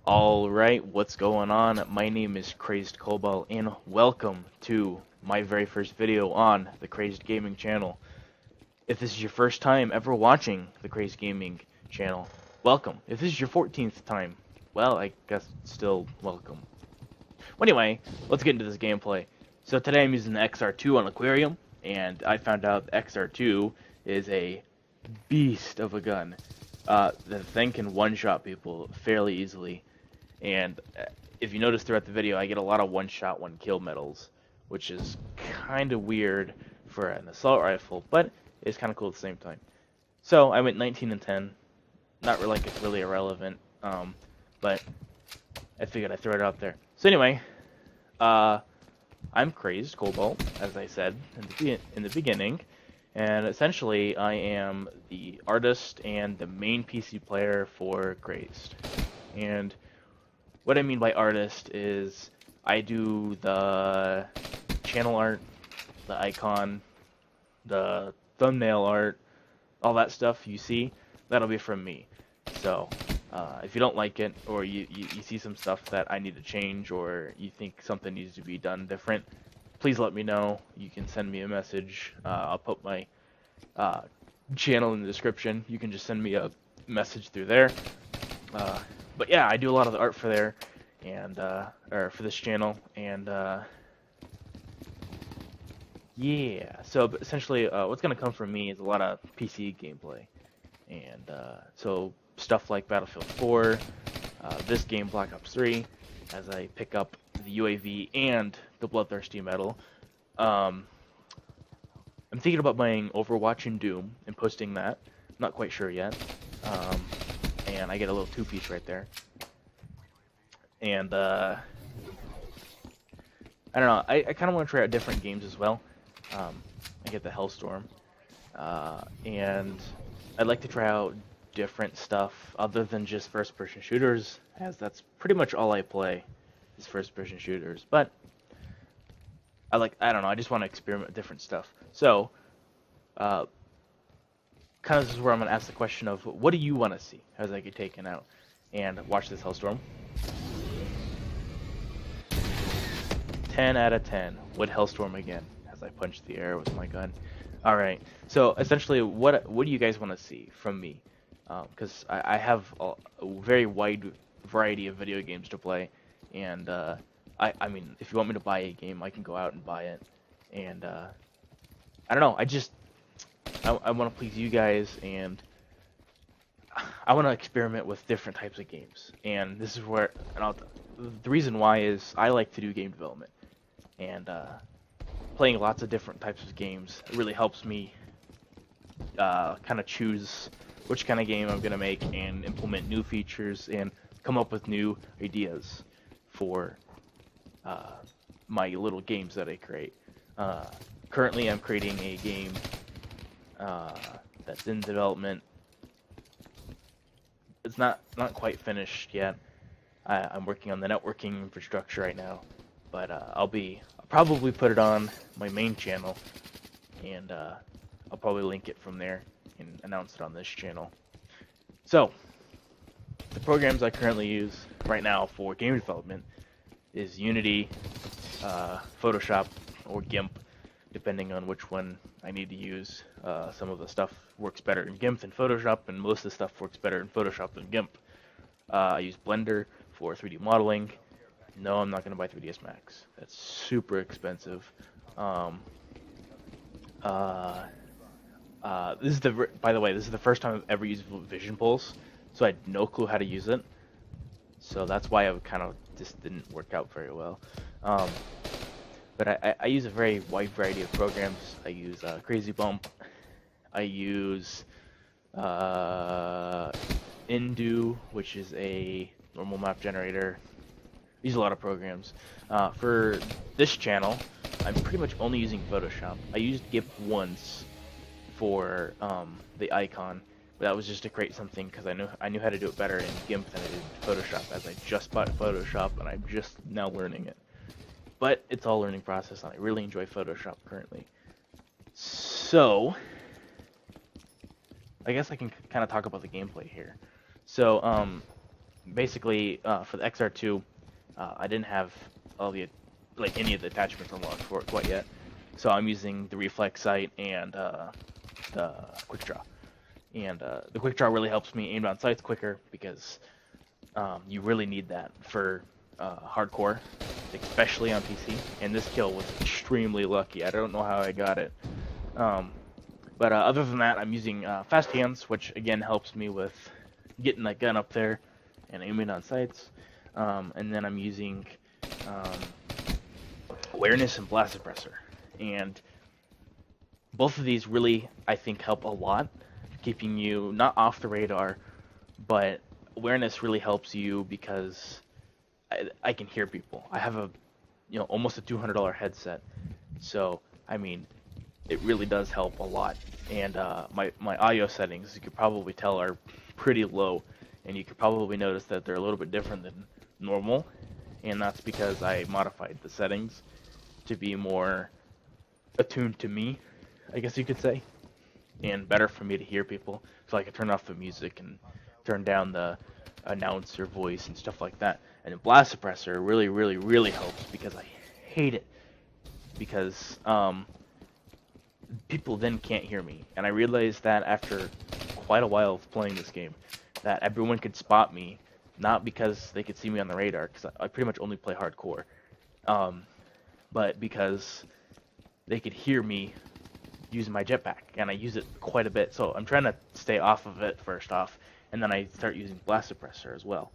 Alright, what's going on? My name is C0balt and welcome to my very first video on the KrAzzEd Gaming channel. If this is your first time ever watching the KrAzzEd Gaming channel, welcome. If this is your 14th time, well, I guess still welcome. Well, anyway, let's get into this gameplay. So today I'm using the XR2 on Aquarium, and I found out the XR2 is a beast of a gun. The thing can one-shot people fairly easily. And if you notice throughout the video, I get a lot of one-shot, one-kill medals, which is kind of weird for an assault rifle, but it's kind of cool at the same time. So I went 19 and 10. Not really like it's really irrelevant, but I figured I'd throw it out there. So anyway, I'm KrAzzEd, as I said in the beginning, and essentially I am the artist and the main PC player for KrAzzEd. And what I mean by artist is I do the channel art, the icon, the thumbnail art, all that stuff you see, that'll be from me. So if you don't like it, or you see some stuff that I need to change, or you think something needs to be done different, please let me know. You can send me a message. I'll put my channel in the description. You can just send me a message through there. But yeah, I do a lot of the art for there, and or for this channel, and yeah. So essentially, what's gonna come from me is a lot of PC gameplay, and so stuff like Battlefield 4, this game Black Ops 3, as I pick up the UAV and the Bloodthirsty medal. I'm thinking about buying Overwatch and Doom and posting that. Not quite sure yet. And I get a little two-piece right there. And I don't know, I kind of want to try out different games as well. I get the Hellstorm, and I'd like to try out different stuff other than just first-person shooters, as that's pretty much all I play is first-person shooters. But I don't know, I just want to experiment with different stuff. So kind of this is where I'm going to ask the question of, what do you want to see as I get taken out? And watch this Hellstorm. 10 out of 10. Would Hellstorm again, as I punch the air with my gun. Alright, so essentially, what do you guys want to see from me? Because I have a very wide variety of video games to play, and I mean, if you want me to buy a game, I can go out and buy it. And I don't know, I want to please you guys, and I want to experiment with different types of games. And this is where, the reason why is I like to do game development, and playing lots of different types of games really helps me kind of choose which kind of game I'm going to make and implement new features and come up with new ideas for my little games that I create. Currently I'm creating a game that's in development. It's not quite finished yet. I'm working on the networking infrastructure right now, but I'll probably put it on my main channel, and I'll probably link it from there and announce it on this channel. So the programs I currently use right now for game development is Unity, Photoshop, or GIMP, depending on which one I need to use. Some of the stuff works better in GIMP than Photoshop, and most of the stuff works better in Photoshop than GIMP. I use Blender for 3D modeling. No, I'm not going to buy 3ds Max. That's super expensive. By the way, this is the first time I've ever used Vision Pulse, so I had no clue how to use it. So that's why I kind of just didn't work out very well. But I use a very wide variety of programs. I use KrAzzEd. I use Indu, which is a normal map generator. I use a lot of programs. For this channel, I'm pretty much only using Photoshop. I used GIMP once for the icon, but that was just to create something because I knew how to do it better in GIMP than I did in Photoshop, as I just bought Photoshop and I'm just now learning it. But it's all a learning process, and I really enjoy Photoshop currently. So I guess I can kind of talk about the gameplay here. So basically for the XR2, I didn't have all the any of the attachments unlocked for it quite yet, so I'm using the reflex sight and the quick draw. And the quick draw really helps me aim down sights quicker because you really need that for hardcore, especially on PC. And this kill was extremely lucky. I don't know how I got it. But other than that, I'm using fast hands, which again helps me with getting that gun up there and aiming on sights. And then I'm using awareness and blast suppressor. And both of these really, I think, help a lot, keeping you not off the radar, but awareness really helps you because I can hear people. I have almost a $200 headset, so I mean, it really does help a lot. And my audio settings, you could probably tell, are pretty low, and you could probably notice that they're a little bit different than normal, and that's because I modified the settings to be more attuned to me, I guess you could say, and better for me to hear people. So I can turn off the music and turn down the announcer voice and stuff like that. And the blast suppressor really, really, really helps because I hate it because people then can't hear me. And I realized that after quite a while of playing this game, that everyone could spot me, not because they could see me on the radar, because I pretty much only play hardcore, but because they could hear me using my jetpack, and I use it quite a bit. So I'm trying to stay off of it first off, and then I start using blast suppressor as well.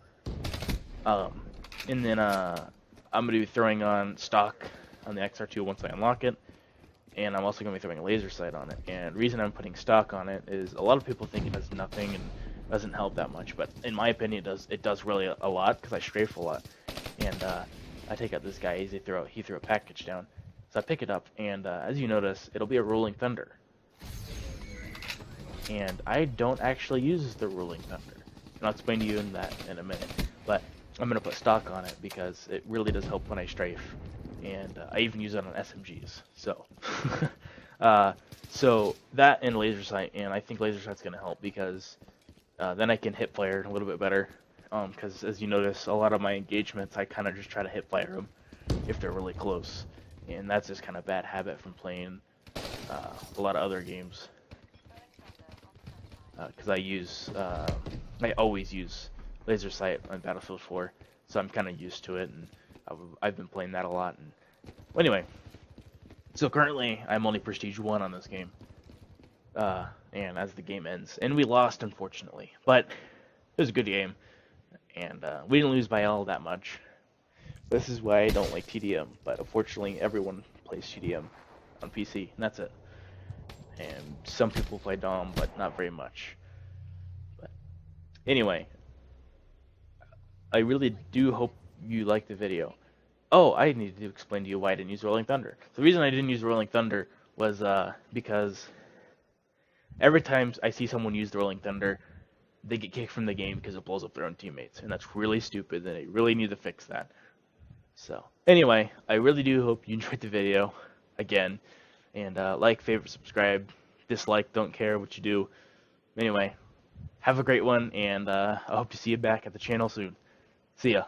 And then I'm going to be throwing on stock on the XR2 once I unlock it, and I'm also going to be throwing a laser sight on it. And the reason I'm putting stock on it is a lot of people think it does nothing and doesn't help that much, but in my opinion it does really a lot because I strafe a lot. And I take out this guy, he threw a package down. So I pick it up, and as you notice, it'll be a rolling thunder. And I don't actually use the rolling thunder. And I'll explain to you that in a minute. But I'm going to put stock on it because it really does help when I strafe. And I even use it on SMGs. So, so that and laser sight, and I think laser sight's going to help because then I can hip fire a little bit better. Because as you notice, a lot of my engagements, I kind of just try to hip fire them if they're really close. And that's just kind of bad habit from playing a lot of other games. Because I always use laser sight on Battlefield 4, so I'm kind of used to it, and I've been playing that a lot. And well, anyway, so currently I'm only Prestige 1 on this game, and as the game ends, and we lost unfortunately, but it was a good game, and we didn't lose by all that much. This is why I don't like TDM, but unfortunately everyone plays TDM on PC, and that's it. And some people play DOM, but not very much. But anyway, I really do hope you liked the video. Oh, I need to explain to you why I didn't use Rolling Thunder. The reason I didn't use Rolling Thunder was because every time I see someone use the Rolling Thunder, they get kicked from the game because it blows up their own teammates, and that's really stupid, and I really need to fix that. So, anyway, I really do hope you enjoyed the video, again, and like, favorite, subscribe, dislike, don't care what you do. Anyway, have a great one, and I hope to see you back at the channel soon. See ya.